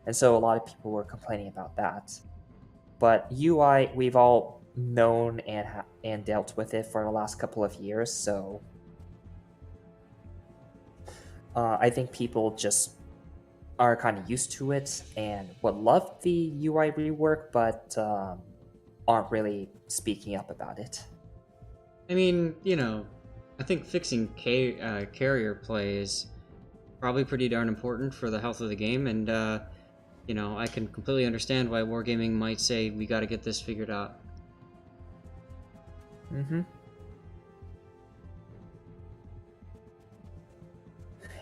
and so a lot of people were complaining about that. But UI, we've all known and dealt with it for the last couple of years, so I think people just are kind of used to it and would love the UI rework, but aren't really speaking up about it. I mean, I think fixing carrier play is probably pretty darn important for the health of the game, and I can completely understand why Wargaming might say we got to get this figured out. Mm-hmm.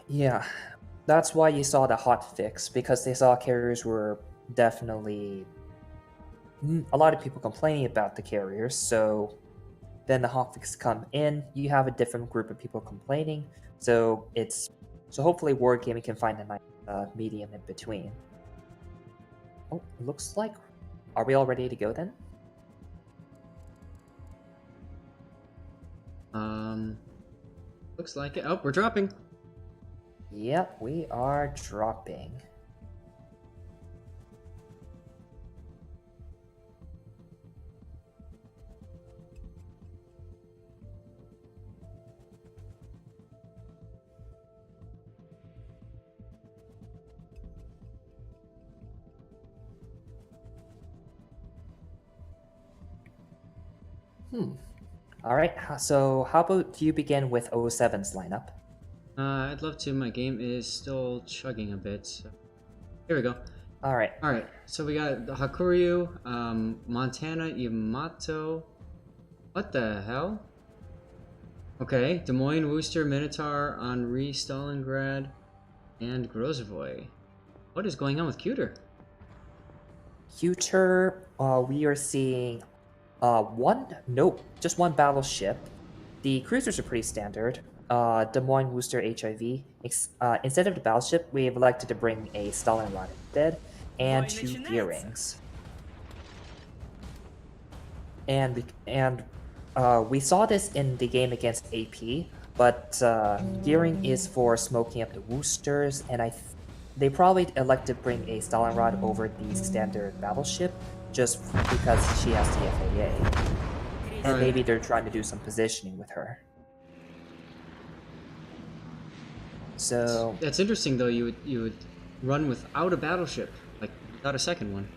Yeah, that's why you saw the hot fix, because they saw carriers were definitely a lot of people complaining about the carriers. So then the hot fix come in, you have a different group of people complaining. So hopefully Wargaming can find a nice medium in between. Oh, it looks like, are we all ready to go then? Looks like it. Oh, we're dropping. Yep, we are dropping. All right, so how about you begin with 07's lineup? I'd love to. My game is still chugging a bit. So. Here we go. All right. All right. So we got the Hakuryu, Montana Yamato. What the hell? Okay, Des Moines, Worcester, Minotaur, Henri, Stalingrad, and Grozavoy. What is going on with CUTER? CUTER, we are seeing just one battleship. The cruisers are pretty standard. Des Moines, Worcester, HIV. Instead of the battleship, we have elected to bring a Stalingrad instead, and two gearings. And we saw this in the game against AP, but gearing is for smoking up the Worcesters, and they probably elected to bring a Stalingrad over the standard battleship just because she has the FAA. And maybe they're trying to do some positioning with her. So that's interesting, though. You would run without a battleship, like without a second one.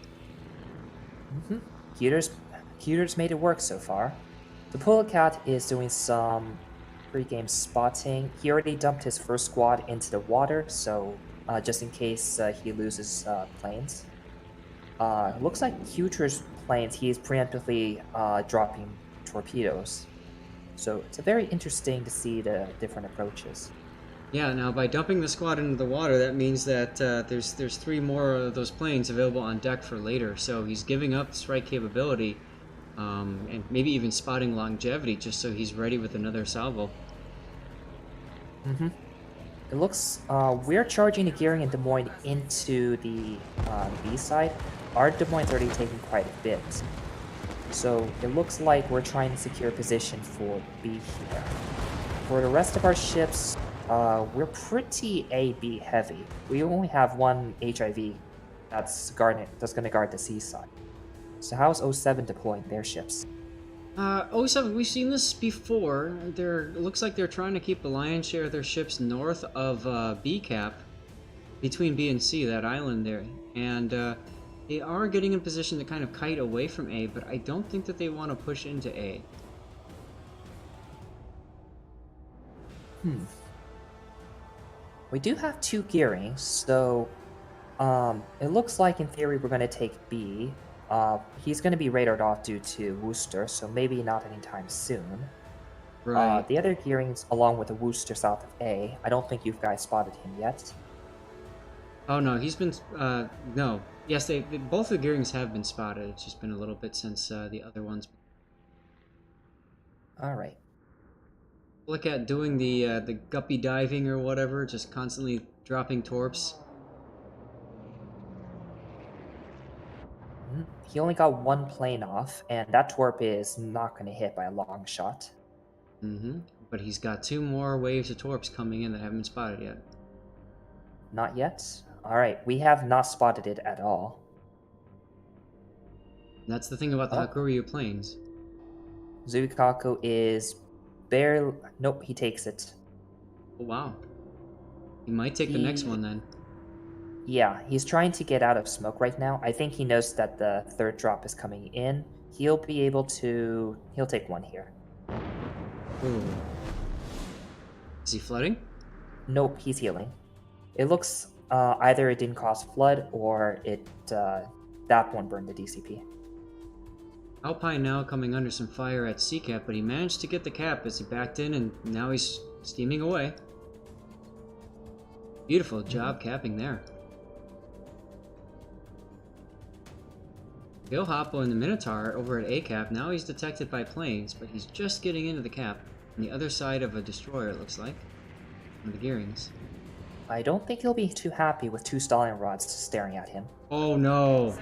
CUTER's made it work so far. The Polecat is doing some pre-game spotting. He already dumped his first squad into the water, so just in case he loses planes. Looks like CUTER's planes, he is preemptively dropping torpedoes. So it's very interesting to see the different approaches. Yeah, now by dumping the squad into the water, that means that there's 3 more of those planes available on deck for later. So he's giving up strike capability, and maybe even spotting longevity, just so he's ready with another salvo. It looks we're charging the gearing in Des Moines into the B side. Our Des Moines already taking quite a bit. So it looks like we're trying to secure position for B here. For the rest of our ships, we're pretty AB heavy. We only have one HIV that's going to guard the C side. So how's 07 deploying their ships? 07, we've seen this before. It looks like they're trying to keep the lion's share of their ships north of B cap, between B and C, that island there. And they are getting in position to kind of kite away from A, but I don't think that they want to push into A. We do have 2 gearings, so it looks like in theory we're going to take B. He's going to be radared off due to Worcester, so maybe not anytime soon. Right. The other gearings, along with the Worcester south of A, I don't think you guys spotted him yet. Oh no, he's been no. Yes, both the gearings have been spotted. It's just been a little bit since the other ones. All right. Look at doing the guppy diving or whatever, just constantly dropping torps. He only got 1 plane off, and that torp is not going to hit by a long shot. But he's got 2 more waves of torps coming in that haven't been spotted yet. Not yet. Alright, we have not spotted it at all. That's the thing about the Oh. Hakuryu planes. Zuikaku is barely... Nope, he takes it. Oh, wow. He might take the next one then. Yeah, he's trying to get out of smoke right now. I think he knows that the third drop is coming in. He'll be able to... He'll take one here. Ooh. Is he flooding? Nope, he's healing. It looks either it didn't cause flood or it that one burned the DCP. Alpine now coming under some fire at C-cap, but he managed to get the cap as he backed in, and now he's steaming away. Beautiful job capping there. Bill Hoppo and the Minotaur over at A-cap. Now he's detected by planes, but he's just getting into the cap on the other side of a destroyer, it looks like. On the gearings. I don't think he'll be too happy with two stalling rods staring at him. Oh no.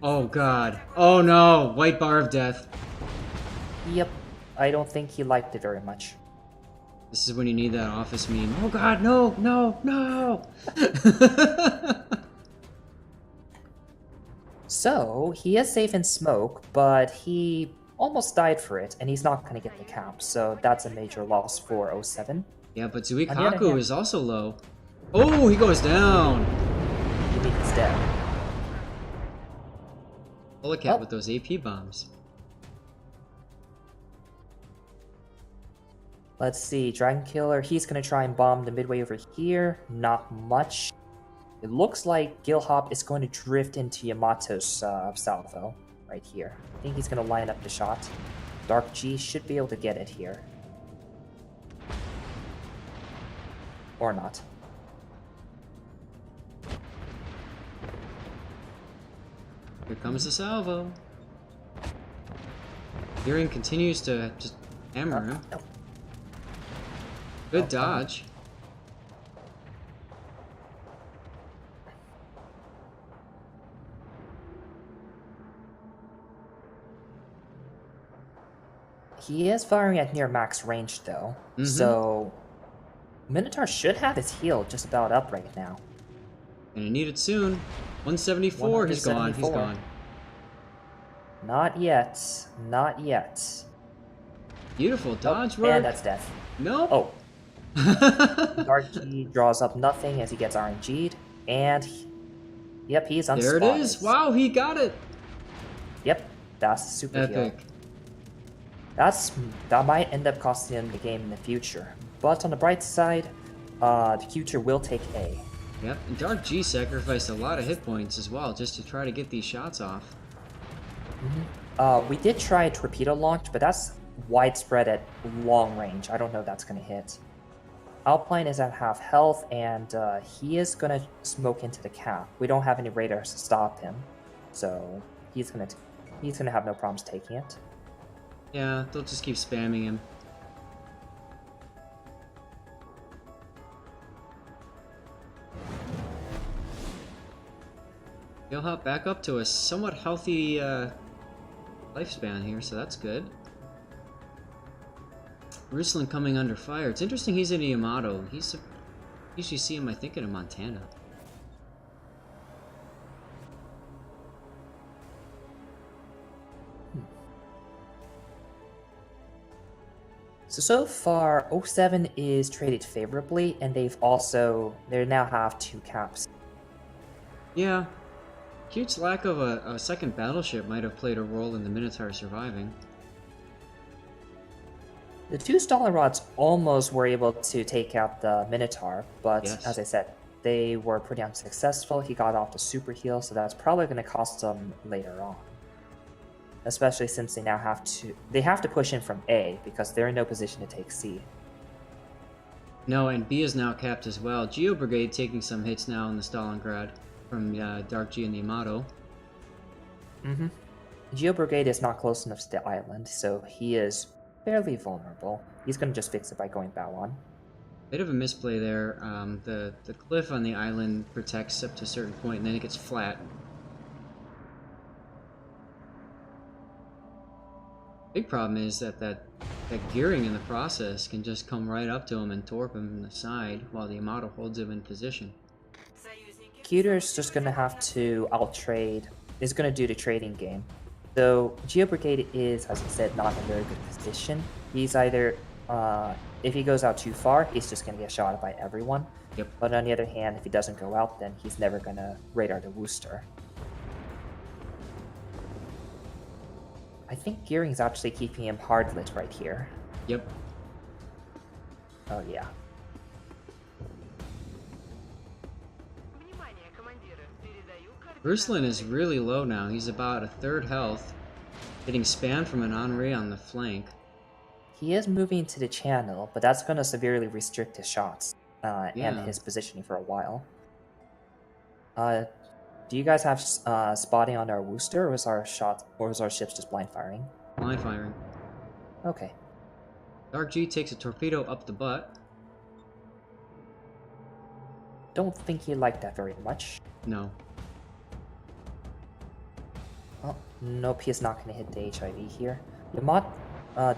Oh god. Oh no! White bar of death. Yep, I don't think he liked it very much. This is when you need that office meme. Oh god, no, no, no! So, he is safe in smoke, but he almost died for it, and he's not going to get the cap, so that's a major loss for 07. Yeah, but On the other Zuikaku hand- is also low. Oh, he goes down! You mean he's dead. Bullet Oh. with those AP bombs. Let's see, Dragon Killer, he's going to try and bomb the midway over here. Not much. It looks like Gilhop is going to drift into Yamato's salvo right here. I think he's going to line up the shot. Dark G should be able to get it here. Or not. Here comes the salvo. Gearing continues to just hammer him. No. Good Oh, dodge. He is firing at near max range though, so Minotaur should have his heal just about up right now. And I need it soon. 174, he's gone, he's 174. gone. Not yet. Not yet. Beautiful dodge And work. that's death. Nope. Oh. Dark G draws up nothing as he gets RNG'd, and yep, he's unspotted. There it is. Wow, he got it. Yep, that's super heal. Epic. That might end up costing him the game in the future. But on the bright side, the CUTER will take A. Yep, and Dark G sacrificed a lot of hit points as well just to try to get these shots off. We did try a torpedo launch, but that's widespread at long range. I don't know if that's going to hit. Alpine is at half health, and he is going to smoke into the cap. We don't have any radars to stop him, so he's going to have no problems taking it. Yeah, they'll just keep spamming him. He'll hop back up to a somewhat healthy lifespan here, so that's good. Ruslan coming under fire. It's interesting he's in Yamato. Usually see him, I think, in Montana. So far, 07 is traded favorably, and they now have 2 caps. Yeah. Huge's lack of a second battleship might have played a role in the Minotaur surviving. The 2 Stalin rods almost were able to take out the Minotaur, but Yes. as I said, they were pretty unsuccessful. He got off the super heal, so that's probably going to cost them later on. Especially since they now have to push in from A because they're in no position to take C. No, and B is now capped as well. Geo Brigade taking some hits now in the Stalingrad from Dark G and the Yamato. Geo Brigade is not close enough to the island, so he is fairly vulnerable. He's going to just fix it by going bow on. Bit of a misplay there. The cliff on the island protects up to a certain point, and then it gets flat. Big problem is that gearing in the process can just come right up to him and torp him in the side while the Yamato holds him in position. CUTER's just gonna have to outtrade, is gonna do the trading game. So Geo Brigade is, as I said, not in a very good position. He's either, if he goes out too far, he's just gonna get shot by everyone. Yep. But on the other hand, if he doesn't go out, then he's never gonna radar the Worcester. I think Gearing's actually keeping him hard lit right here. Yep. Oh yeah. Ruslan is really low now. He's about a third health, getting spammed from an Henri on the flank. He is moving to the channel, but that's going to severely restrict his shots and his positioning for a while. Do you guys have spotting on our Worcester, or was our ships just blind firing? Blind firing. Okay. Dark G takes a torpedo up the butt. Don't think he liked that very much. No. Oh, nope, he's not going to hit the HIV here.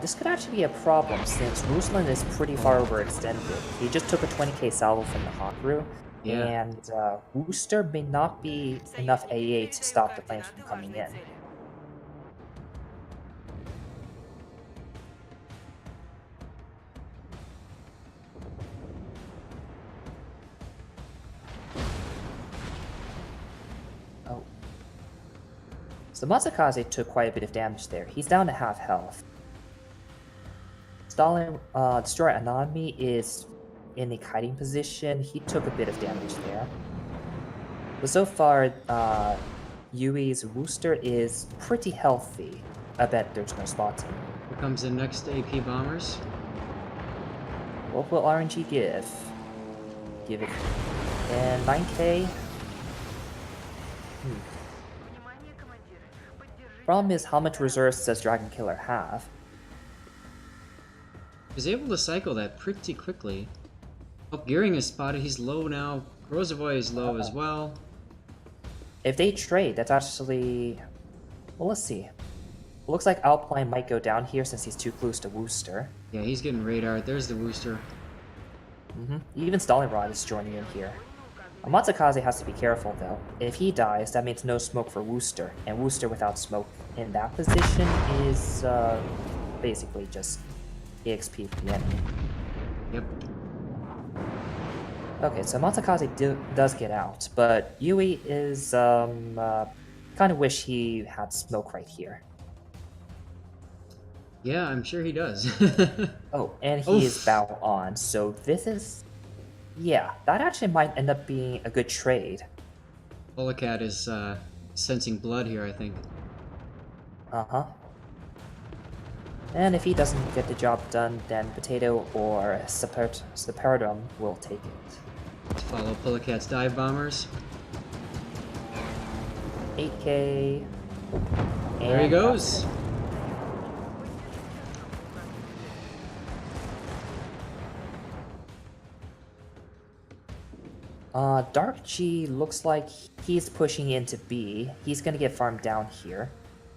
This could actually be a problem since Ruslan is pretty far overextended. He just took a 20k salvo from the Hawkru, and Worcester may not be enough AA to stop the planes from coming in. Oh. So Matsukaze took quite a bit of damage there. He's down to half health. Stalin, Destroyer Anami is in a kiting position. He took a bit of damage there. But so far, Yui's Worcester is pretty healthy. I bet there's no spotting. Here comes the next AP bombers. What will RNG give? Give it. And 9k? Problem is, how much reserves does Dragon Killer have? Was able to cycle that pretty quickly. Oh, Gearing is spotted. He's low now. Rosovoy is low as well. If they trade, that's actually... Well, let's see. Looks like Alpine might go down here since he's too close to Worcester. Yeah, he's getting radar. There's the Worcester. Even Stalingrad is joining in here. Matsukaze has to be careful though. If he dies, that means no smoke for Worcester, and Worcester without smoke in that position is basically just EXP for the enemy. Yep. Okay, so Matsukaze does get out, but Yui is kind of wish he had smoke right here. Yeah, I'm sure he does. Oh, and he is bow on, so this is... Yeah, that actually might end up being a good trade. Olacat is sensing blood here, I think. Uh-huh. And if he doesn't get the job done, then Potato or Separadum will take it. Let's follow Polacat's dive bombers. 8k. There he goes. Dark G looks like he's pushing into B. He's gonna get farmed down here.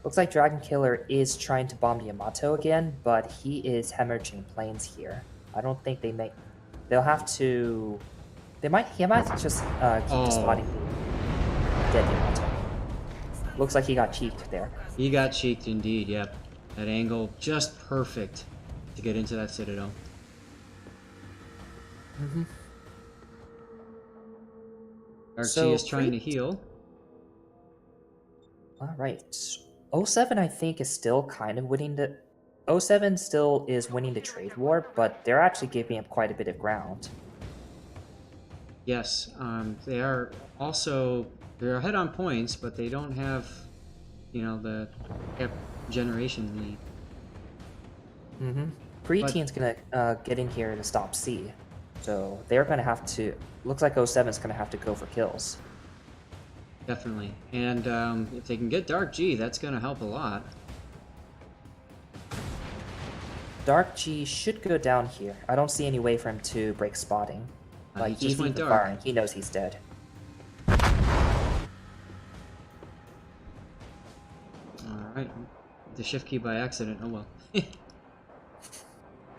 Looks like Dragon Killer is trying to bomb Yamato again, but he is hemorrhaging planes here. I don't think they make... They'll have to... He might just keep the spotting dead Yamato. Looks like he got cheeked there. He got cheeked indeed, yep. That angle just perfect to get into that citadel. Archie is trying to heal. Alright. 07 I think is still kind of winning the... 07 still is winning the trade war, but they're actually giving up quite a bit of ground. Yes, they are also... They're ahead on points, but they don't have, you know, the generation lead. Preteen's gonna get in here to stop C. So they're gonna have to... Looks like 07's gonna have to go for kills. Definitely. And if they can get Dark G, that's gonna help a lot. Dark G should go down here. I don't see any way for him to break spotting. Like, he just went dark. Firing. He knows he's dead. Alright. The shift key by accident. Oh well.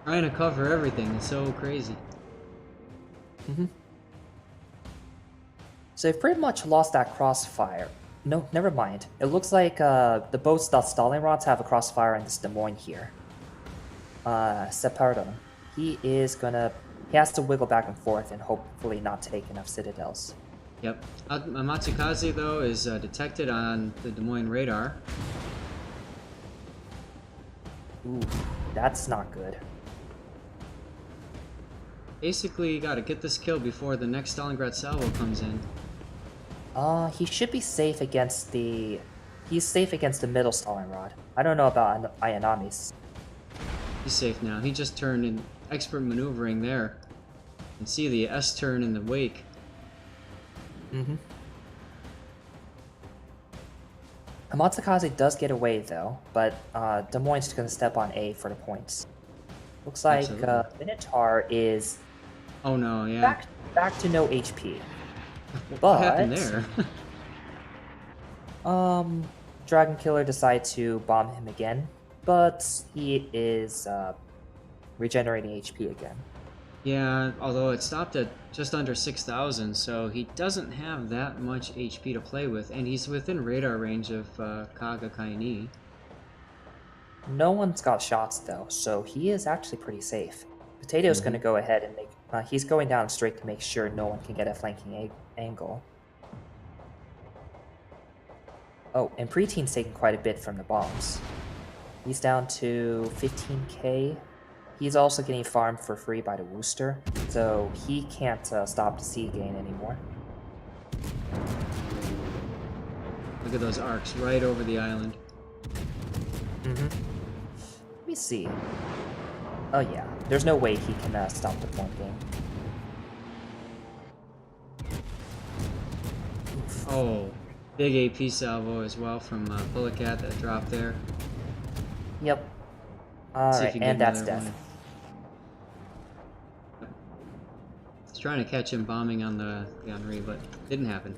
Trying to cover everything is so crazy. So they've pretty much lost that crossfire. No, never mind. It looks like the boats that stalling rods have a crossfire in this Des Moines here. Separdo. He has to wiggle back and forth and hopefully not take enough citadels. Yep. Matsukaze, though, is detected on the Des Moines radar. Ooh, that's not good. Basically, you gotta get this kill before the next Stalingrad salvo comes in. He should be safe against the... He's safe against the middle stalling rod. I don't know about Ayanami's. He's safe now. He just turned in expert maneuvering there. And see the S-turn in the wake. Mm-hmm. Matsukaze does get away, though, but Des Moines is going to step on A for the points. Looks like Minotaur is oh no, yeah. back to no HP. What happened there? Dragon Killer decides to bomb him again, but he is regenerating HP again. Yeah, although it stopped at just under 6,000, so he doesn't have that much HP to play with, and he's within radar range of Kaga Kaini. No one's got shots though, so he is actually pretty safe. Potato's going to go ahead and make... he's going down straight to make sure no one can get a flanking angle. Oh, and Preteen's taking quite a bit from the bombs. He's down to 15k. He's also getting farmed for free by the Wooster, so he can't stop the sea gain anymore. Look at those arcs right over the island. Let me see. Oh yeah, there's no way he can stop the point game. Oh, big AP salvo as well from Pullicat that dropped there. Yep. Alright, and that's death. One. He's trying to catch him bombing on the Henri, but didn't happen.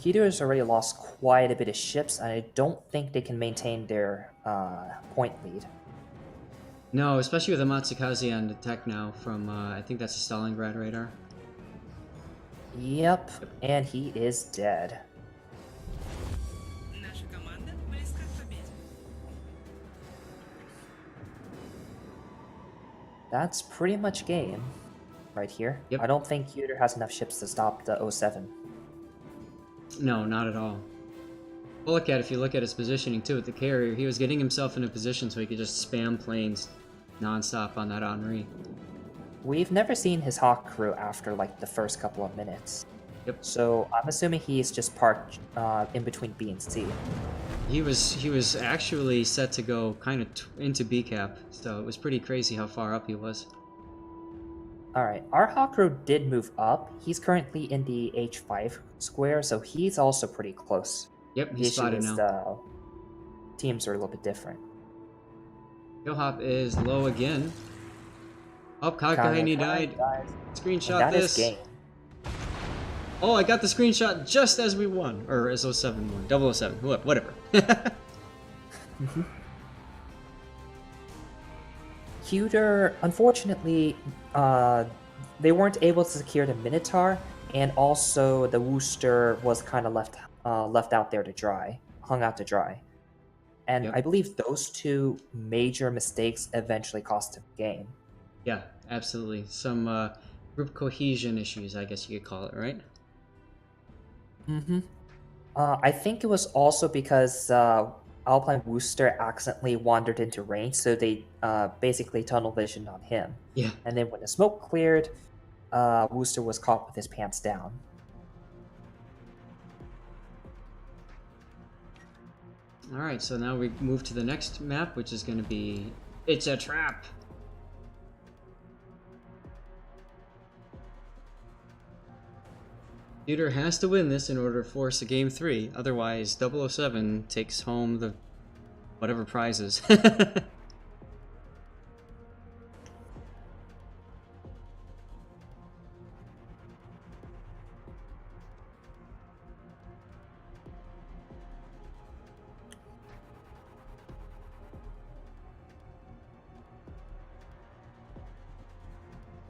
CUTER has already lost quite a bit of ships, and I don't think they can maintain their point lead. No, especially with the Matsukaze on the tech now from, I think that's a Stalingrad radar. Yep, and he is dead. That's pretty much game right here. Yep. I don't think CUTER has enough ships to stop the 07. No, not at all. Pullicat, if you look at his positioning too with the carrier, he was getting himself in a position so he could just spam planes non-stop on that Henri. We've never seen his Hawk crew after like the first couple of minutes. Yep. So I'm assuming he's just parked in between B and C. He was actually set to go kind of into B cap, so it was pretty crazy how far up he was. Alright, our Hawk crew did move up. He's currently in the H5 square, so he's also pretty close. Yep, he's spotted now. Teams are a little bit different. Kill hop is low again. Oh, Kakaini died. Screenshot this. Is game. Oh, I got the screenshot just as we won. Or as 07 won. 007. Whatever. CUTER, unfortunately, they weren't able to secure the Minotaur, and also the Wooster was kind of left out there to dry, hung out to dry. And Yep. I believe those two major mistakes eventually cost him the game. Yeah, absolutely. Some group cohesion issues, I guess you could call it, right? I think it was also because Alpine Wooster accidentally wandered into range, so they basically tunnel visioned on him. Yeah. And then when the smoke cleared, Wooster was caught with his pants down. Alright, so now we move to the next map, which is going to be... It's a Trap! CUTER has to win this in order to force a Game 3, otherwise 007 takes home the whatever prizes.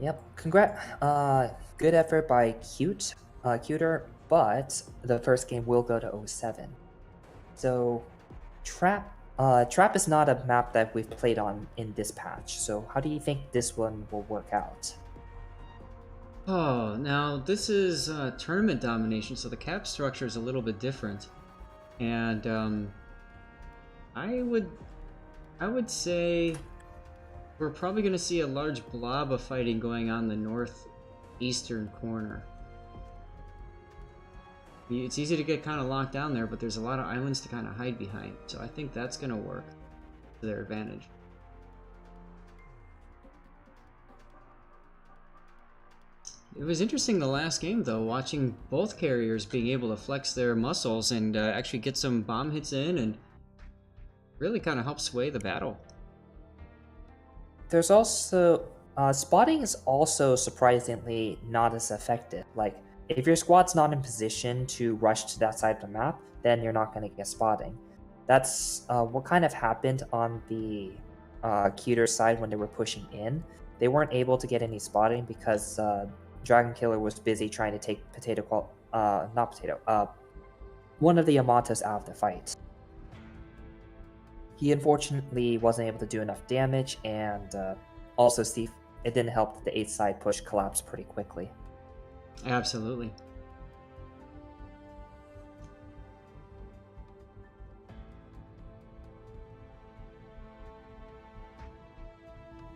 Yep. Good effort by CUTER, but the first game will go to O7. So, Trap is not a map that we've played on in this patch. So, how do you think this one will work out? Oh, now this is tournament domination, so the cap structure is a little bit different, and I would I would say we're probably going to see a large blob of fighting going on the northeastern corner. It's easy to get kind of locked down there, but there's a lot of islands to kind of hide behind, so I think that's going to work to their advantage. It was interesting the last game, though, watching both carriers being able to flex their muscles and actually get some bomb hits in and really kind of help sway the battle. There's also spotting is also surprisingly not as effective. Like if your squad's not in position to rush to that side of the map, then you're not going to get spotting. That's what kind of happened on the Cuter side when they were pushing in. They weren't able to get any spotting because Dragon Killer was busy trying to take one of the Yamatas out of the fight. He unfortunately wasn't able to do enough damage, and also Steve, it didn't help that the 8th side push collapsed pretty quickly. Absolutely.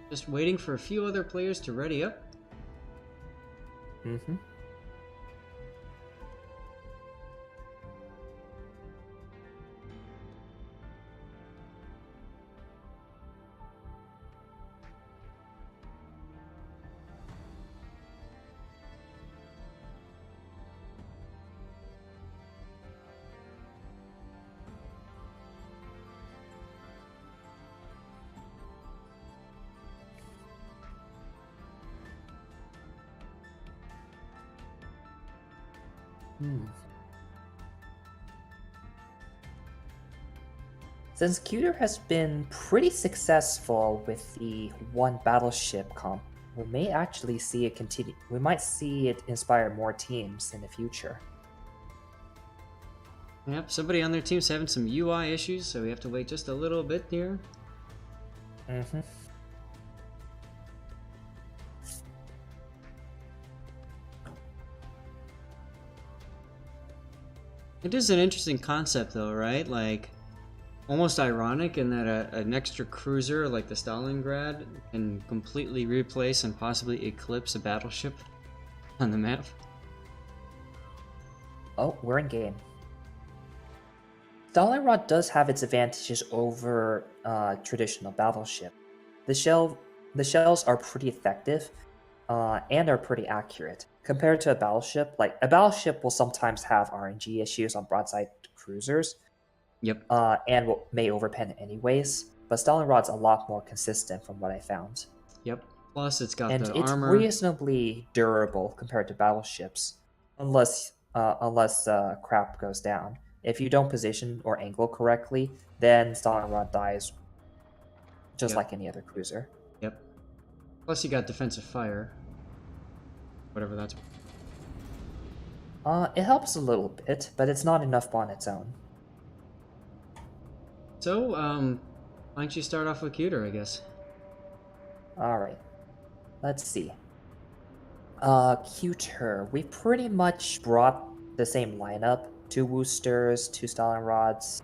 Just waiting for a few other players to ready up. Mm-hmm. Since Cuter has been pretty successful with the one battleship comp, we may actually see it continue. We might see it inspire more teams in the future. Yep, somebody on their team's having some UI issues, so we have to wait just a little bit here. Mm-hmm. It is an interesting concept, though, right? Like, almost ironic in that an extra cruiser like the Stalingrad can completely replace and possibly eclipse a battleship on the map. Oh, we're in game. Stalingrad does have its advantages over traditional battleship. The shells are pretty effective and are pretty accurate compared to a battleship. Like a battleship will sometimes have RNG issues on broadside cruisers. Yep. And may overpen anyways. But Stalinrod's a lot more consistent from what I found. Yep. Plus, it's got And the it's armor. reasonably durable compared to battleships, unless crap goes down. If you don't position or angle correctly, then Stalinrod dies just like any other cruiser. Yep. Plus, you got defensive fire. Whatever that's. It helps a little bit, but it's not enough on its own. So, why don't you start off with Cuter, I guess? Alright. Let's see. Cuter. We pretty much brought the same lineup. 2 Woosters, 2 Stalinrods,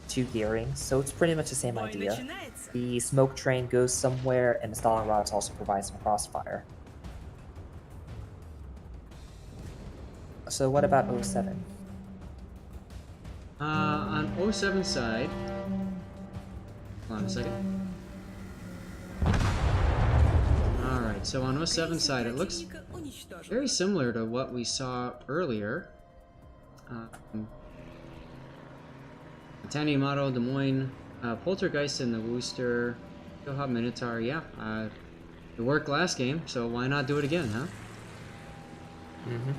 2 Gearings, so it's pretty much the same idea. The smoke train goes somewhere, and the Stalinrods also provide some crossfire. So what about 07? On 07 side... Hold on a second. Alright, so on 07 side, it looks very similar to what we saw earlier. Titanium Auto, Des Moines, Poltergeist in the Wooster, Hot Minotaur, yeah. It worked last game, so why not do it again, huh? Mm-hmm.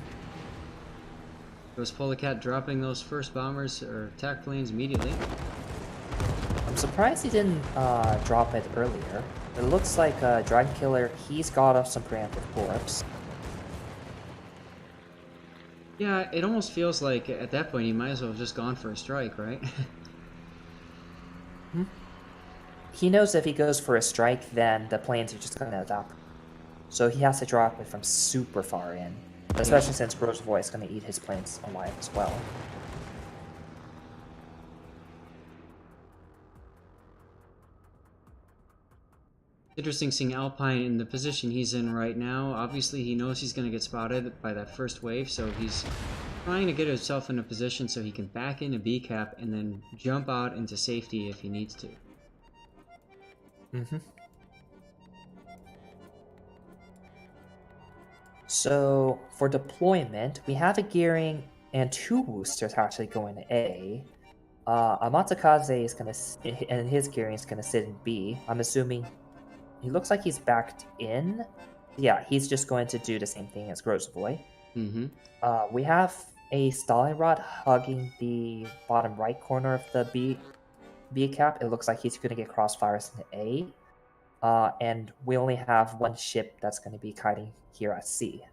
Was Polecat dropping those first bombers or attack planes immediately? I'm surprised he didn't drop it earlier. It looks like Dragon Killer, he's got off some preemptive corpse. Yeah, it almost feels like at that point he might as well have just gone for a strike, right? He knows if he goes for a strike, then the planes are just going to adapt. So he has to drop it from super far in, especially since Grosvoy is going to eat his planes alive as well. Interesting seeing Alpine in the position he's in right now. Obviously, he knows he's going to get spotted by that first wave, so he's trying to get himself in a position so he can back into B cap and then jump out into safety if he needs to. So for deployment, we have a gearing and 2 boosters actually going to A. Amatakaze is going to, and his gearing is going to sit in B. I'm assuming he looks like he's backed in. Yeah, he's just going to do the same thing as Grosvoy. We have a stalling rod hugging the bottom right corner of the B cap. It looks like he's going to get crossfires into A. And we only have 1 ship that's going to be kiting here at C.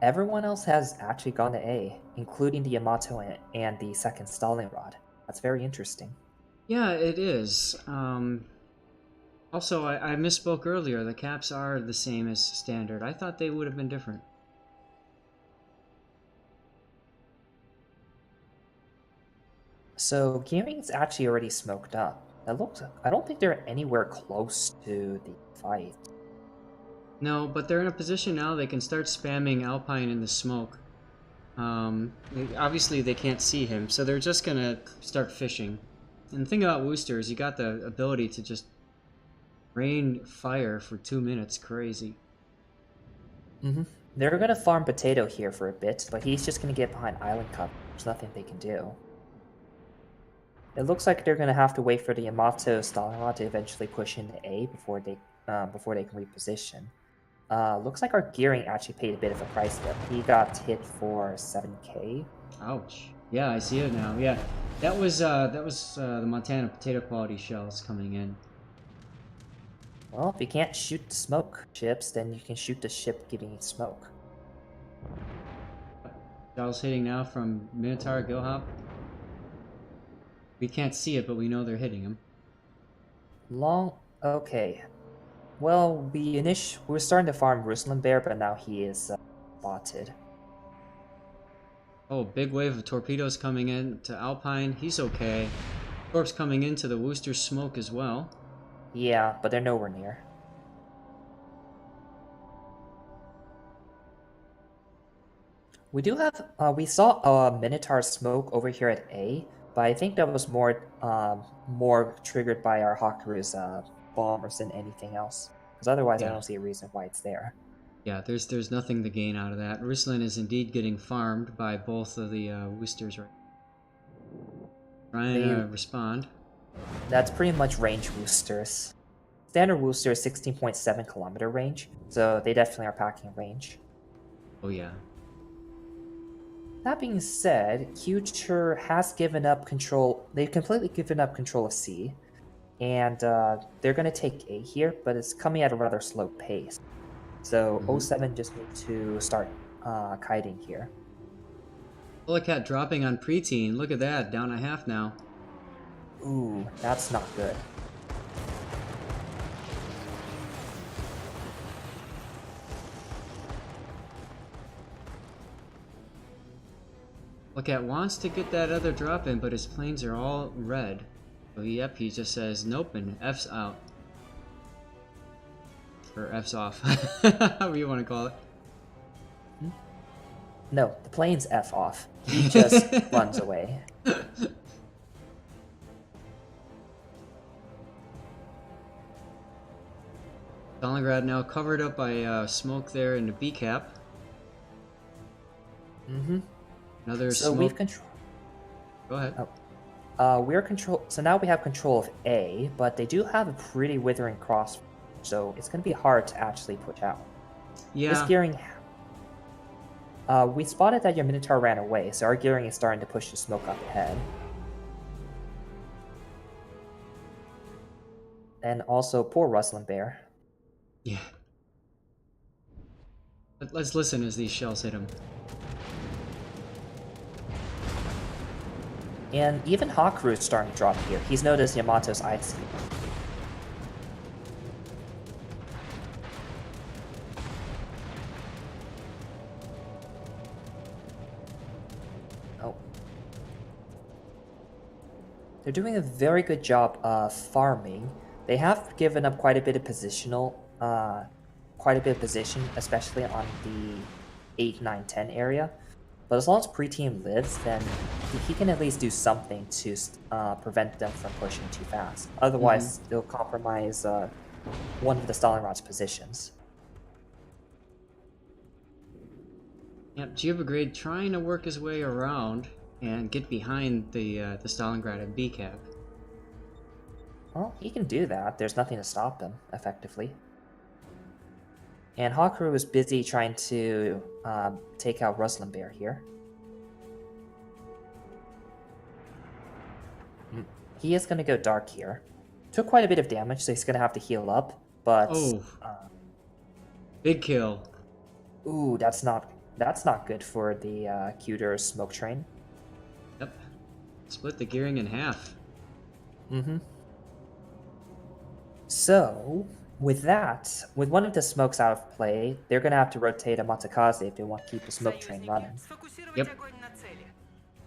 Everyone else has actually gone to A, including the Yamato and the second stalling rod. That's very interesting. Yeah, it is. Also, I misspoke earlier. The caps are the same as standard. I thought they would have been different. So gearing's actually already smoked up. I don't think they're anywhere close to the fight. No, but they're in a position now they can start spamming Alpine in the smoke. Obviously they can't see him, so they're just gonna start fishing. And the thing about Wooster is you got the ability to just rain fire for 2 minutes. Crazy. They're gonna farm Potato here for a bit, but he's just gonna get behind island cover. There's nothing they can do. It looks like they're gonna have to wait for the Yamato stalling rod to eventually push into A before they can reposition. Looks like our gearing actually paid a bit of a price there. He got hit for 7k. Ouch. Yeah, I see it now. Yeah, that was the Montana potato quality shells coming in. Well, if you can't shoot the smoke ships, then you can shoot the ship giving you smoke. Shells hitting now from Minotaur Gilhop. We can't see it, but we know they're hitting him. Okay. Well, we're starting to farm Ruslan Bear, but now he is spotted. Oh, big wave of torpedoes coming in to Alpine. He's okay. Torps coming into the Wooster smoke as well. Yeah, but they're nowhere near. We do have, we saw a Minotaur smoke over here at A, but I think that was more triggered by our Hakuru's bombers than anything else. Because otherwise, I don't see a reason why it's there. Yeah, there's nothing to gain out of that. Ruslan is indeed getting farmed by both of the Woosters right now. Trying to respond. That's pretty much range Woosters. Standard Wooster is 16.7 kilometer range, so they definitely are packing range. Oh yeah. That being said, CUTER has given up control. They've completely given up control of C, and they're going to take A here, but it's coming at a rather slow pace. So 07 just need to start kiting here. Bulletcat dropping on preteen. Look at that, down a half now. Ooh, that's not good. Bulletcat wants to get that other drop in, but his planes are all red. So yep, he just says nope and F's out. Or F's off. However you want to call it. No, the plane's F off. He just runs away. Stalingrad now covered up by smoke there in the B cap. Another so smoke. we've control. Go ahead. So now we have control of A, but they do have a pretty withering cross, so it's going to be hard to actually push out. Yeah. This gearing. We spotted that your Minotaur ran away, so our gearing is starting to push the smoke up ahead. And also, poor Rustling Bear. Yeah. Let's listen as these shells hit him. And even Hakuru's starting to drop here. He's noticed Yamato's ice. Oh. They're doing a very good job of farming. They have given up quite a bit of position, especially on the 8, 9, 10 area. But as long as pre-team lives, then he can at least do something to prevent them from pushing too fast. Otherwise, they'll compromise one of the Stalingrad positions. Yep, Geobrigade trying to work his way around and get behind the Stalingrad and B-cap. Well, he can do that. There's nothing to stop him, effectively. And Hakuru is busy trying to take out Ruslan Bear here. He is going to go dark here. Took quite a bit of damage, so he's going to have to heal up. But big kill. Ooh, that's not good for the CUTER smoke train. Yep, split the gearing in half. So with that, with one of the smokes out of play, they're going to have to rotate a Matakaze if they want to keep the smoke train running. Yep.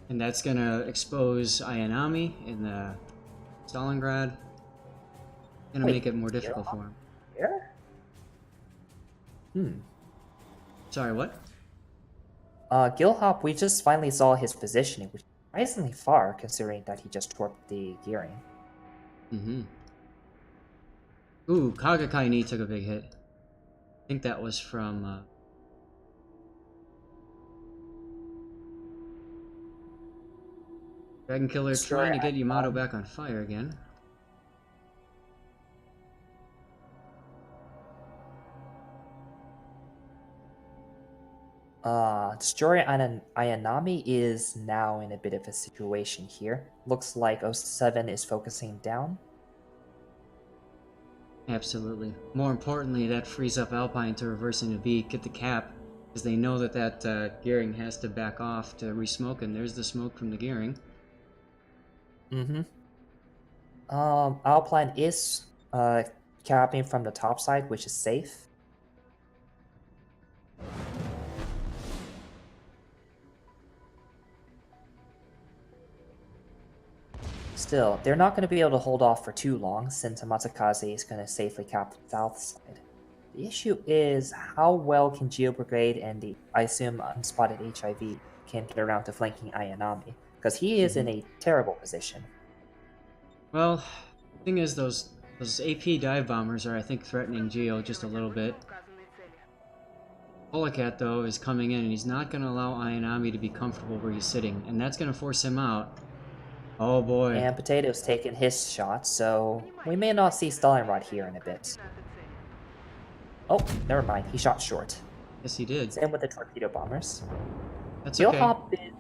And that's going to expose Ayanami in the Stalingrad. Going to make it more difficult for him. Here? Sorry, what? Gilhop, we just finally saw his positioning, which is surprisingly far, considering that he just torqued the gearing. Ooh, Kagakaini took a big hit. I think that was from... Dragon Killer trying to get Yamato back on fire again. Destroyer Ayanami is now in a bit of a situation here. Looks like 07 is focusing down. Absolutely. More importantly, that frees up Alpine to reverse into B, get the cap, because they know that gearing has to back off to re-smoke, and there's the smoke from the gearing. Alpine is capping from the top side, which is safe. Still, they're not going to be able to hold off for too long, since Matsukaze is going to safely cap the south side. The issue is, how well can Geo Brigade and the, I assume, unspotted HIV can get around to flanking Ayanami? Because he is in a terrible position. Well, the thing is, those AP dive bombers are, I think, threatening Geo just a little bit. Holocat, though, is coming in, and he's not going to allow Ayanami to be comfortable where he's sitting, and that's going to force him out. Oh boy. And Potato's taking his shot, so we may not see Stalingrad here in a bit. Oh, never mind. He shot short. Yes, he did. Same with the torpedo bombers. That's Gilhop okay. is...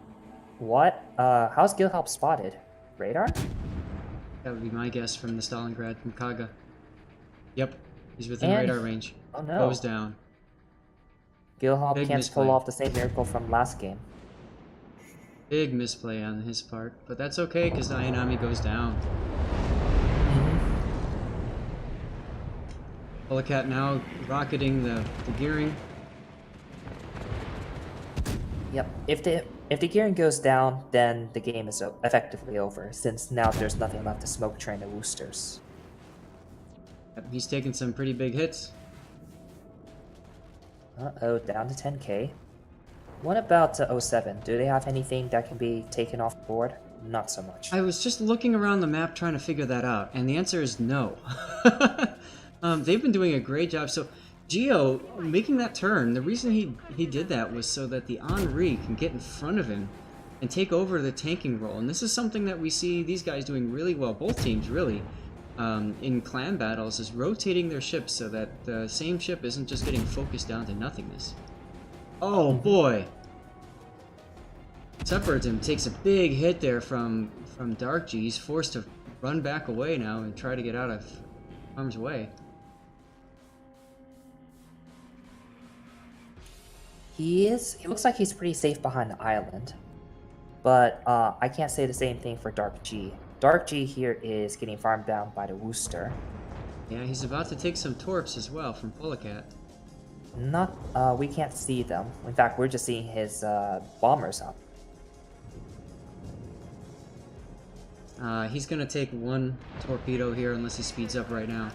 What? How's Gilhop spotted? Radar? That would be my guess from the Stalingrad from Kaga. Yep, he's within radar range. Oh no. Goes down. Gilhop can't pull off the same miracle from last game. Big misplay on his part, but that's okay because Ayanami goes down. Holocat now rocketing the gearing. Yep. If the gearing goes down, then the game is effectively over, since now there's nothing left to smoke train the boosters. Yep, he's taking some pretty big hits. Uh-oh, down to 10k. What about 07? Do they have anything that can be taken off the board? Not so much. I was just looking around the map trying to figure that out, and the answer is no. They've been doing a great job. So Geo, making that turn, the reason he did that was so that the Henri can get in front of him and take over the tanking role. And this is something that we see these guys doing really well, both teams really, in clan battles, is rotating their ships so that the same ship isn't just getting focused down to nothingness. Oh boy! Separatism takes a big hit there from Dark G. He's forced to run back away now and try to get out of harm's way. He looks like he's pretty safe behind the island. But I can't say the same thing for Dark G. Dark G here is getting farmed down by the Wooster. Yeah, he's about to take some torps as well from Polecat. Not, we can't see them. In fact, we're just seeing his bombers up. He's gonna take one torpedo here unless he speeds up right now.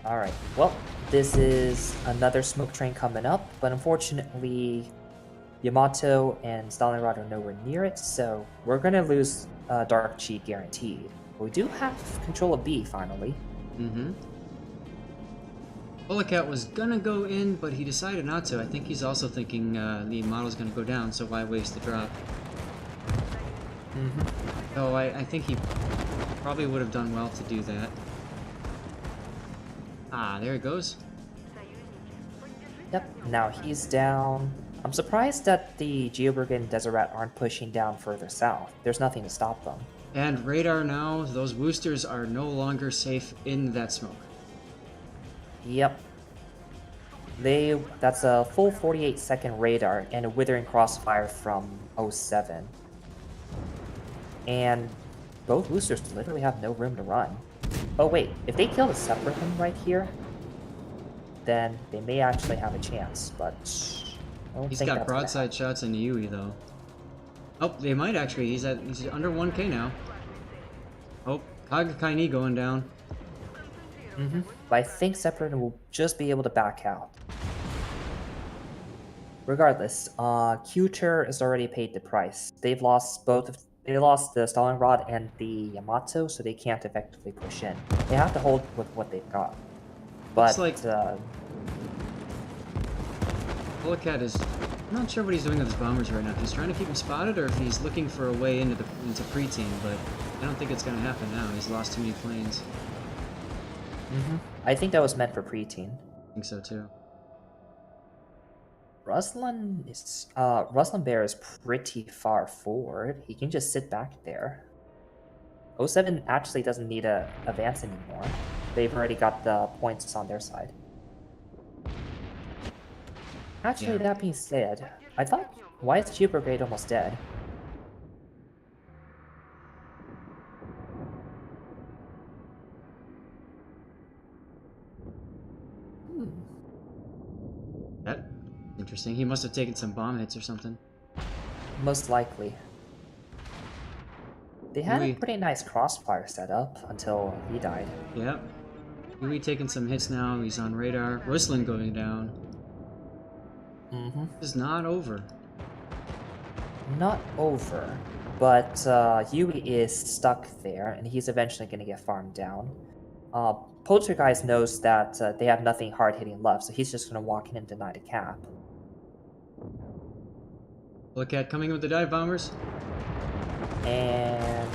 Alright, well, this is another smoke train coming up, but unfortunately, Yamato and Stalingrad are nowhere near it, so we're gonna lose Dark Chi guaranteed. But we do have control of B, finally. Mm-hmm. Polecat was gonna go in, but he decided not to. I think he's also thinking the model's gonna go down, so why waste the drop? Mm-hmm. So I think he probably would have done well to do that. Ah, there it goes. Yep, now he's down. I'm surprised that the Geobrigade and Deseret aren't pushing down further south. There's nothing to stop them. And radar now, those boosters are no longer safe in that smoke. Yep. That's a full 48-second radar and a Withering Crossfire from 07. And both boosters literally have no room to run. Oh wait, if they kill the Separatum right here, then they may actually have a chance, but I don't He's think got that's gonna broadside shots in Yui though. Oh, they might actually. He's under 1k now. Oh, Kagakaini going down. Mm-hmm. But I think Separatum will just be able to back out. Regardless, CUTER has already paid the price. They lost the Stalingrad and the Yamato, so they can't effectively push in. They have to hold with what they've got. But Looks like Polecat is not sure what he's doing with his bombers right now. If he's trying to keep him spotted, or if he's looking for a way into pre-team. But I don't think it's going to happen now. He's lost too many planes. I think that was meant for pre-teen. I think so too. Ruslan Bear is pretty far forward. He can just sit back there. 07 actually doesn't need to advance anymore. They've already got the points on their side. Actually, Yeah. that being said, I thought, why is Geobrigade almost dead? That interesting. He must have taken some bomb hits or something. Most likely. They had a Yui. pretty nice crossfire setup until he died. Yep. Yui taking some hits now. He's on radar. Ruslan going down. It's not over. Not over, but Yui is stuck there, and he's eventually going to get farmed down. Poltergeist knows that they have nothing hard-hitting left, so he's just going to walk in and deny the cap. Polecat coming with the dive bombers. And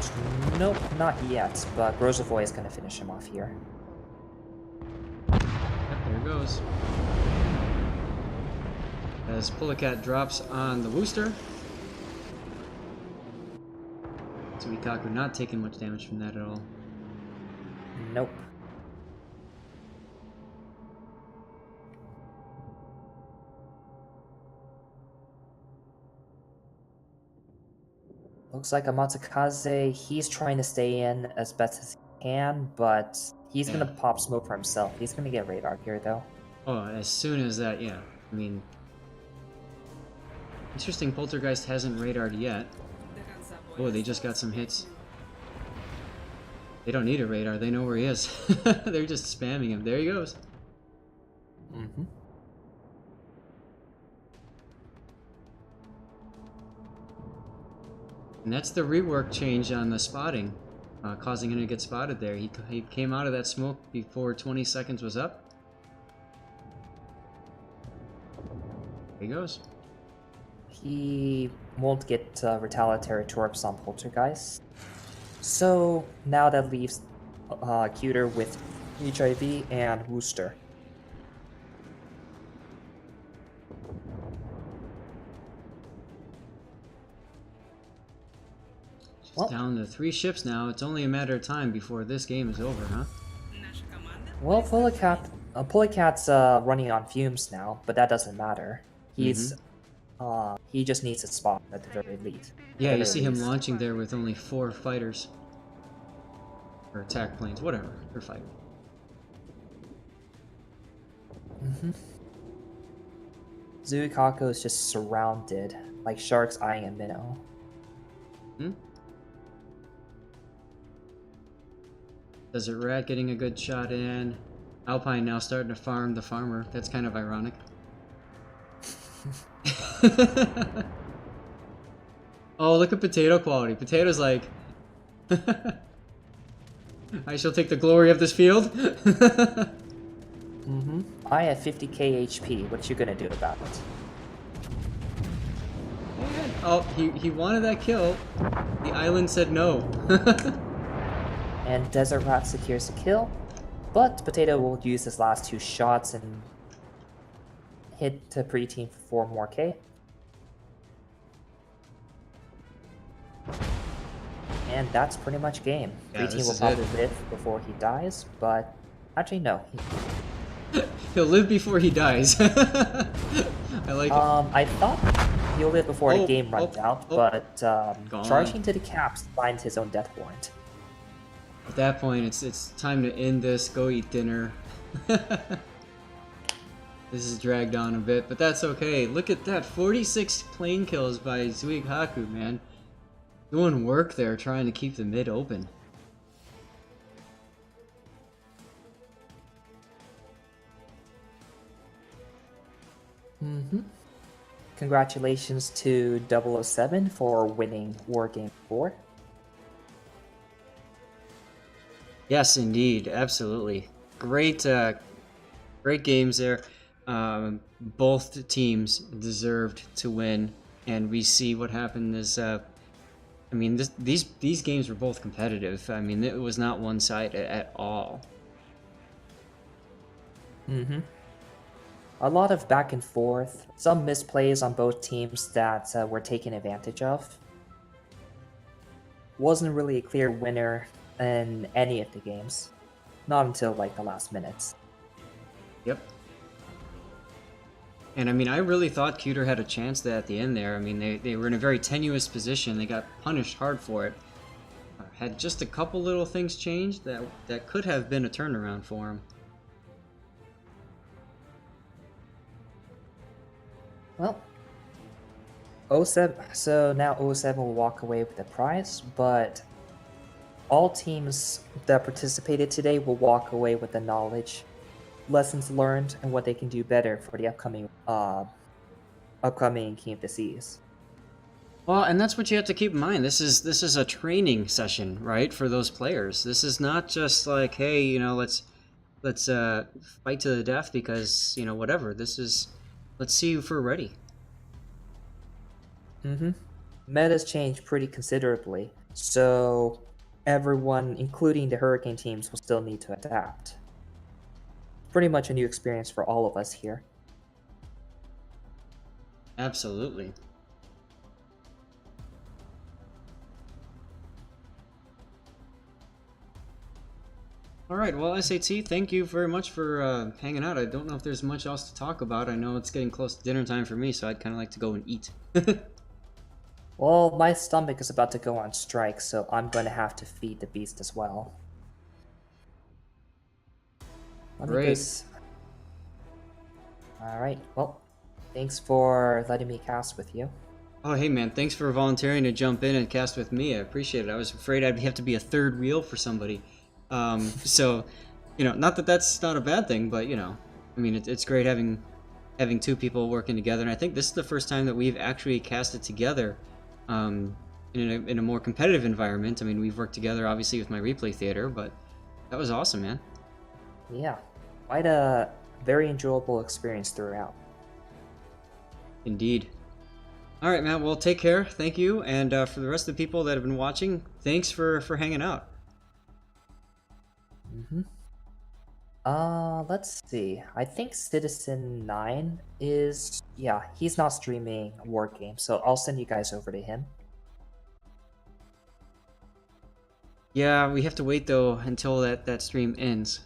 nope, not yet, but Grozavoy is going to finish him off here. Yep, there it goes. As Polecat drops on the booster. Suikaku not taking much damage from that at all. Nope. Looks like Amatsukaze, he's trying to stay in as best as he can, but he's Yeah. gonna pop smoke for himself. He's gonna get radar here, though. Oh, as soon as that, yeah. I mean, interesting. Poltergeist hasn't radared yet. Oh, they just got some hits. They don't need a radar. They know where he is. They're just spamming him. There he goes. And that's the rework change on the spotting, causing him to get spotted there. He came out of that smoke before 20 seconds was up. There he goes. He won't get retaliatory torps on Poltergeist. So now that leaves CUTER with HIV and Wooster. It's down to 3 ships now. It's only a matter of time before this game is over, huh? Well, Polycat's running on fumes now, but that doesn't matter. He just needs a spot at the very least. Yeah, you see him launching there with only 4 fighters. Or attack planes, whatever. They're fighting. Zuikaku is just surrounded, like sharks eyeing a minnow. Desert Rat getting a good shot in. Alpine now starting to farm the farmer. That's kind of ironic. Oh, look at Potato quality. Potato's like... I shall take the glory of this field. I have 50k HP. What you gonna do about it? Oh, he wanted that kill. The island said no. And Desert Rat secures the kill, but Potato will use his last 2 shots and hit the pre-team for 4 more K. And that's pretty much game. Yeah, Pre-team will probably live before he dies, but actually no. He'll live before he dies. I like it. I thought he'll live before the game runs out, but charging to the caps finds his own death warrant. At that point, it's time to end this, go eat dinner. This is dragged on a bit, but that's okay. Look at that, 46 plane kills by Zuikaku, man. Doing work there, trying to keep the mid open. Congratulations to 007 for winning WarGames 4. Yes, indeed, absolutely. Great, great games there. Both teams deserved to win, and we see what happened is, I mean, these games were both competitive. I mean, it was not one-sided at all. A lot of back and forth, some misplays on both teams that were taken advantage of. Wasn't really a clear winner in any of the games. Not until like the last minutes. Yep. And I mean, I really thought CUTER had a chance at the end there. I mean, they were in a very tenuous position. They got punished hard for it. Had just a couple little things changed that could have been a turnaround for him. Well, 07, so now 07 will walk away with the prize, but all teams that participated today will walk away with the knowledge, lessons learned, and what they can do better for the upcoming King of the Seas. Well, and that's what you have to keep in mind. This is a training session, right, for those players. This is not just like, hey, you know, let's fight to the death because, you know, whatever. This is, let's see if we're ready. Meta's changed pretty considerably, so everyone, including the Hurricane teams, will still need to adapt. Pretty much a new experience for all of us here. Absolutely. All right, well, SAT, thank you very much for hanging out. I don't know if there's much else to talk about. I know it's getting close to dinner time for me, so I'd kind of like to go and eat. Well, my stomach is about to go on strike, so I'm going to have to feed the beast as well. Great. Alright, well, thanks for letting me cast with you. Oh, hey man, thanks for volunteering to jump in and cast with me. I appreciate it. I was afraid I'd have to be a third wheel for somebody. So, you know, not that that's not a bad thing, but, you know, I mean, it's great having 2 people working together. And I think this is the first time that we've actually casted together in a more competitive environment. I mean, we've worked together, obviously, with my replay theater, but that was awesome, man. Yeah, quite a very enjoyable experience throughout. Indeed. All right, man. Well, take care. Thank you. And for the rest of the people that have been watching, thanks for hanging out. Let's see. I think Citizen 9 is... Yeah, he's not streaming WarGames, so I'll send you guys over to him. Yeah, we have to wait, though, until that stream ends.